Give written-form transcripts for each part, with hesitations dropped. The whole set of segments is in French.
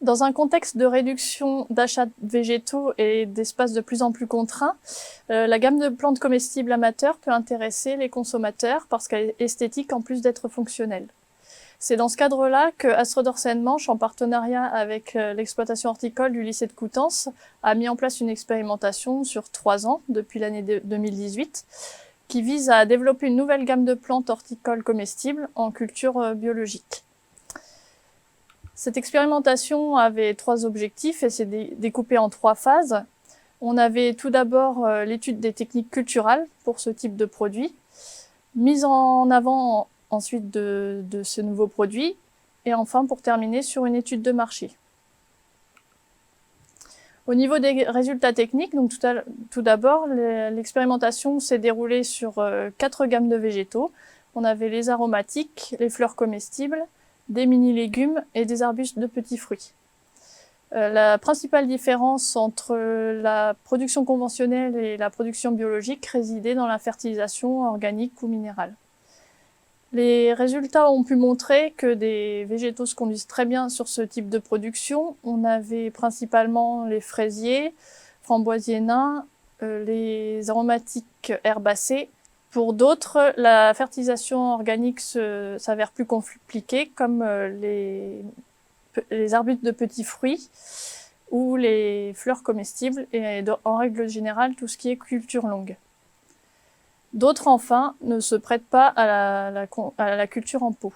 Dans un contexte de réduction d'achats végétaux et d'espaces de plus en plus contraints, la gamme de plantes comestibles amateurs peut intéresser les consommateurs parce qu'elle est esthétique en plus d'être fonctionnelle. C'est dans ce cadre-là que Astrodor Seine-Manche, en partenariat avec l'exploitation horticole du lycée de Coutances, a mis en place une expérimentation sur 3 ans, depuis l'année 2018, qui vise à développer une nouvelle gamme de plantes horticoles comestibles en culture biologique. Cette expérimentation avait 3 objectifs et s'est découpée en 3 phases. On avait tout d'abord l'étude des techniques culturales pour ce type de produit, mise en avant ensuite de ce nouveau produit, et enfin pour terminer sur une étude de marché. Au niveau des résultats techniques, donc tout d'abord, l'expérimentation s'est déroulée sur 4 gammes de végétaux. On avait les aromatiques, les fleurs comestibles, des mini-légumes et des arbustes de petits fruits. La principale différence entre la production conventionnelle et la production biologique résidait dans la fertilisation organique ou minérale. Les résultats ont pu montrer que des végétaux se conduisent très bien sur ce type de production. On avait principalement les fraisiers, framboisiers nains, les aromatiques herbacées. Pour d'autres, la fertilisation organique s'avère plus compliquée, comme les arbustes de petits fruits ou les fleurs comestibles, et en règle générale, tout ce qui est culture longue. D'autres, enfin, ne se prêtent pas à la culture en pot.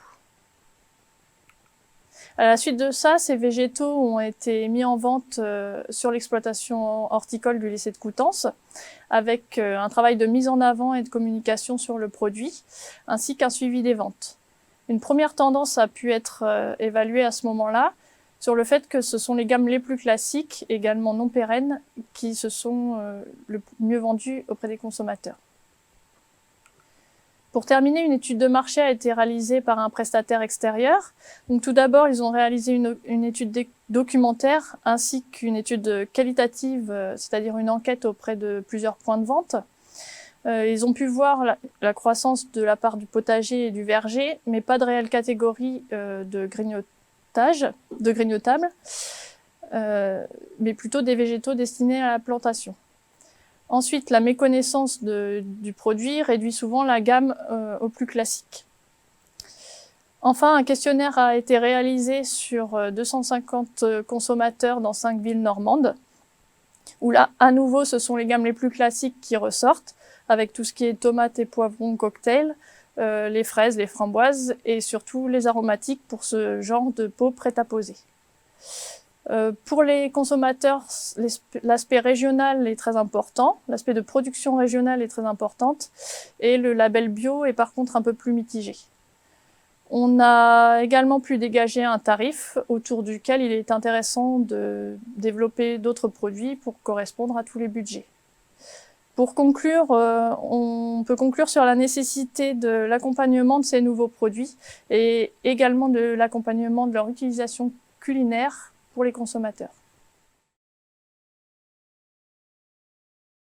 À la suite de ça, ces végétaux ont été mis en vente sur l'exploitation horticole du lycée de Coutances, avec un travail de mise en avant et de communication sur le produit, ainsi qu'un suivi des ventes. Une première tendance a pu être évaluée à ce moment-là, sur le fait que ce sont les gammes les plus classiques, également non pérennes, qui se sont le mieux vendues auprès des consommateurs. Pour terminer, une étude de marché a été réalisée par un prestataire extérieur. Donc, tout d'abord, ils ont réalisé une étude documentaire ainsi qu'une étude qualitative, c'est-à-dire une enquête auprès de plusieurs points de vente. Ils ont pu voir la croissance de la part du potager et du verger, mais pas de réelle catégorie de grignotables, mais plutôt des végétaux destinés à la plantation. Ensuite, la méconnaissance du produit réduit souvent la gamme au plus classique. Enfin, un questionnaire a été réalisé sur 250 consommateurs dans 5 villes normandes, où là, à nouveau, ce sont les gammes les plus classiques qui ressortent, avec tout ce qui est tomates et poivrons cocktail, les fraises, les framboises, et surtout les aromatiques pour ce genre de pot prêt à poser. Pour les consommateurs, l'aspect régional est très important, l'aspect de production régionale est très importante, et le label bio est par contre un peu plus mitigé. On a également pu dégager un tarif autour duquel il est intéressant de développer d'autres produits pour correspondre à tous les budgets. Pour conclure, on peut conclure sur la nécessité de l'accompagnement de ces nouveaux produits et également de l'accompagnement de leur utilisation culinaire pour les consommateurs.